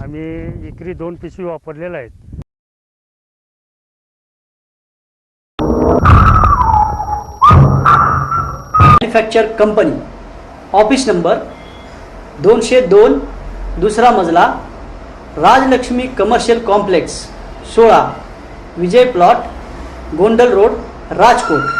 आम्ही एकरी 2 पिशवी वापरलेल्या आहेत. मॅन्युफॅक्चर कंपनी, ऑफिस नंबर 202, दुसरा मजला, राजलक्ष्मी कमर्शियल कॉम्प्लेक्स 16, विजय प्लॉट, गोंडल रोड, राजकोट.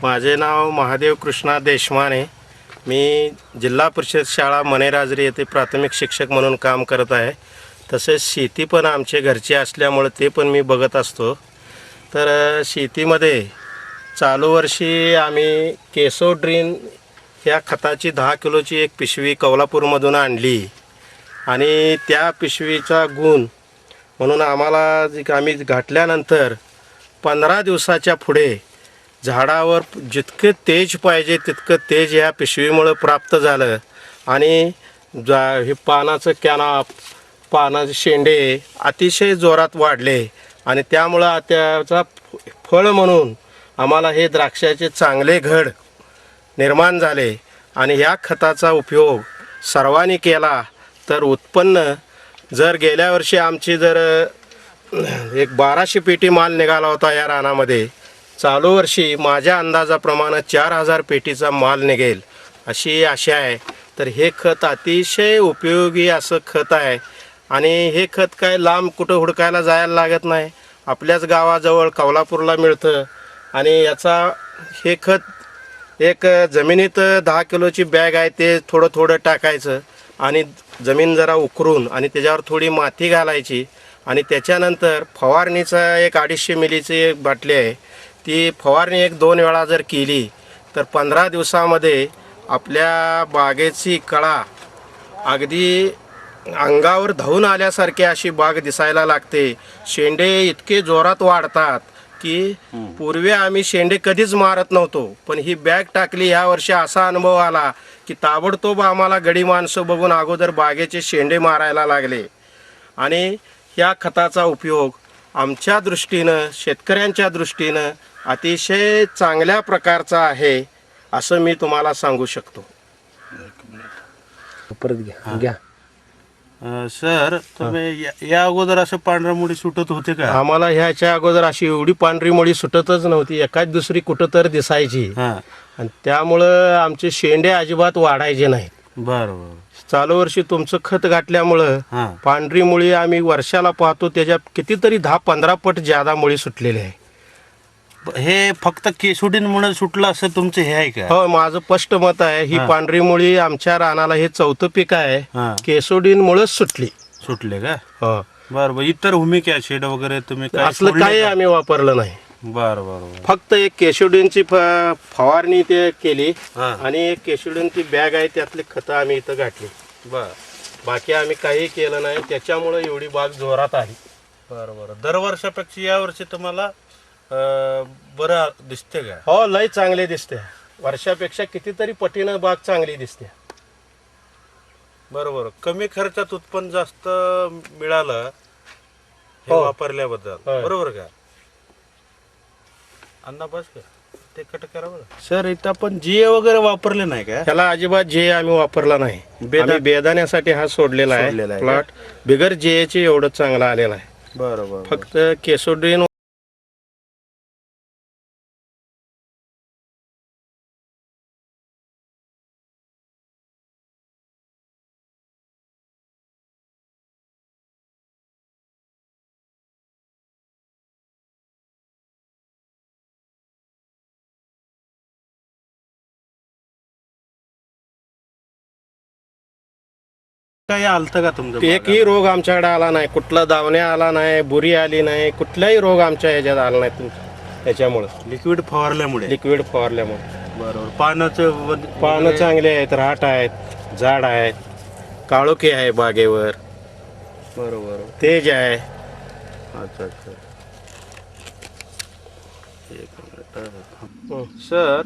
माझे नाव महादेव कृष्णा देशमाने. मी जिल्हा परिषद शाळा मनेराजरी येथे प्राथमिक शिक्षक म्हणून काम करत आहे. तसेच शेती पण आमचे घरचे असल्यामुळे ते पण मी बघत असतो. तर शेतीमध्ये चालू वर्षी आम्ही केसोड्रीन ह्या खताची 10 किलोची एक पिशवी कोल्हापूरमधून आणली आणि त्या पिशवीचा गुण म्हणून आम्हाला आम्ही घातल्यानंतर 15 दिवसाच्या पुढे झाडावर जितके तेज पाहिजे तितकं तेज या पिशवीमुळं प्राप्त झालं आणि हे पानाचं कॅनॉप, पानाचे शेंडे अतिशय जोरात वाढले आणि त्यामुळं त्याचा फळ म्हणून आम्हाला हे द्राक्षाचे चांगले घड निर्माण झाले. आणि ह्या खताचा उपयोग सर्वांनी केला तर उत्पन्न जर गेल्या वर्षी आमची जर एक 1200 पेटी माल निघाला होता या रानामध्ये, चालू वर्षी माझ्या अंदाजाप्रमाणे 4000 पेटीचा माल निघेल अशी आशा आहे. तर हे खत अतिशय उपयोगी असं खत आहे आणि हे खत काय लांब कुठं हुडकायला जायला लागत नाही, आपल्याच गावाजवळ कोल्हापूरला मिळतं. आणि याचा हे खत एक जमिनीत 10 किलोची बॅग आहे ते थोडं थोडं टाकायचं आणि जमीन जरा उकरून आणि त्याच्यावर थोडी माती घालायची आणि त्याच्यानंतर फवारणीचा एक 250 मिलीची एक बाटली आहे, ती फवारणी 1-2 वेळा जर केली तर 15 दिवसामध्ये आपल्या बागेची कळा अगदी अंगावर धावून आल्यासारखी अशी बाग दिसायला लागते. शेंडे इतके जोरात वाढतात की पूर्वी आम्ही शेंडे कधीच मारत नव्हतो, पण ही बॅग टाकली ह्या वर्षी असा अनुभव आला की ताबडतोब आम्हाला गडी माणसं बघून अगोदर बागेचे शेंडे मारायला लागले. आणि ह्या खताचा उपयोग आमच्या दृष्टीनं, शेतकऱ्यांच्या दृष्टीनं अतिशय चांगल्या प्रकारचा आहे असं मी तुम्हाला सांगू शकतो. परत घ्या. सर, तुम्ही या अगोदर असं पांढऱ्या मुळी सुटत होते का? आम्हाला ह्याच्या अगोदर अशी एवढी पांढरी मुळी सुटतच नव्हती, एकाच दुसरी कुठं तर दिसायची आणि त्यामुळं आमचे शेंडे अजिबात वाढायचे नाहीत. बरोबर. चालू वर्षी तुमचं खत घातल्यामुळं पांढरी मुळी आम्ही वर्षाला पाहतो त्याच्या कितीतरी 10-15 पट ज्यादा मुळी सुटलेली आहे. हे फक्त केसोडींमुळे सुटलं असं तुमचं हे आहे का? हो, माझं स्पष्ट मत आहे. ही पांढरी मुळी आमच्या रानाला हे 4थं पीक आहे, केसोडींमुळेच सुटले का? हो. बरोबर. इतर हुमिक ऍसिड वगैरे तुम्ही असलं काही आम्ही वापरलं नाही. बरोबर. फक्त एक केशोडीनची फवारणी ते केली आणि एक केशोडीनची बॅग आहे त्यातली खतं आम्ही इथं घातली. बाकी आम्ही काही केलं नाही, त्याच्यामुळे एवढी बाग जोरात आली. बरोबर. दरवर्षापेक्षा या वर्षी तुम्हाला बरं दिसते का? हो, लय चांगले दिसते. वर्षापेक्षा कितीतरी पटीनं बाग चांगली दिसते. बरोबर. कमी खर्चात उत्पन्न जास्त मिळालं हे वापरल्याबद्दल. बरोबर का? अण्णा बस का ते कट करा बरं. सर, इथं पण जिए वगैरे वापरले नाही का? ह्याला अजिबात जे आम्ही वापरला नाही. आम्ही बेदाण्यासाठी हा सोडलेला आहे प्लॉट. बिगर जेचे एवढं चांगला आलेला आहे. बरोबर. फक्त केसोड्रीन काही आलतं का तुमचं? एकही रोग आमच्याकडे आला नाही, कुठला दावण्या आला नाही, बुरी आली नाही, कुठलाही रोग आमच्या ह्याच्यात आला नाही तुमच्या. त्याच्यामुळं लिक्विड फवारल्यामुळे. बरोबर. पानं चांगले आहेत, राट आहेत, झाड आहेत, काळोखी आहे बागेवर. बरोबर. तेज आहे. अच्छा. एक मिनिट सर,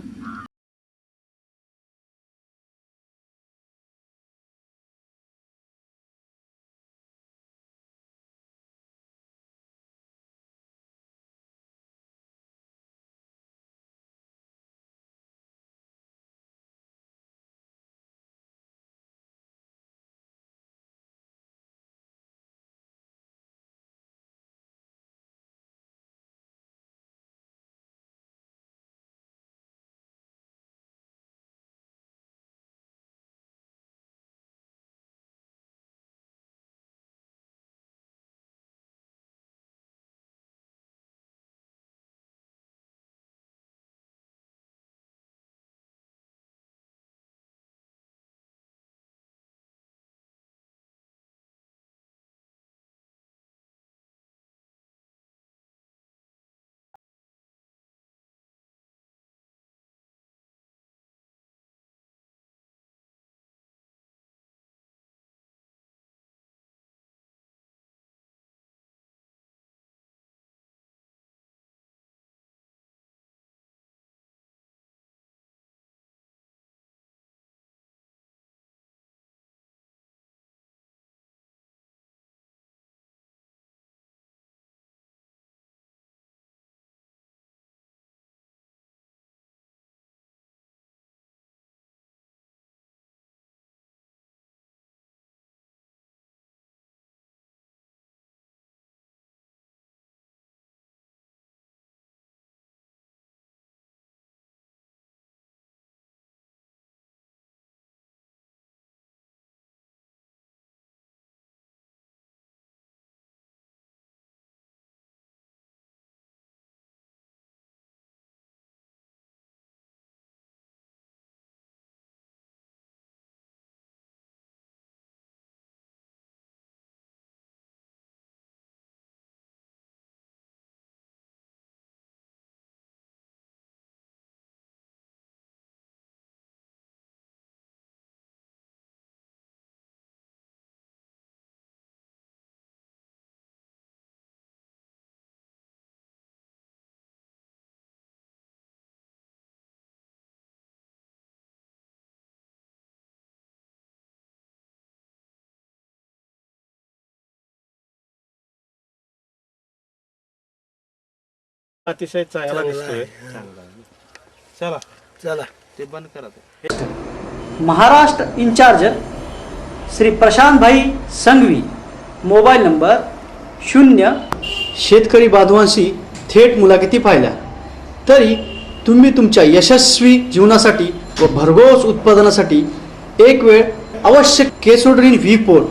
अतिशय चांगला दिसतोय. चला चला ते बंद करा ते. महाराष्ट्र इंचार्ज श्री प्रशांत भाई संघवी, मोबाईल नंबर 0. शेतकरी बांधवांशी थेट मुलाखती पाहिल्या तरी तुम्ही तुमच्या यशस्वी जीवनासाठी व भरघोस उत्पादनासाठी एक वेळ अवश्य केसोड्रीन V4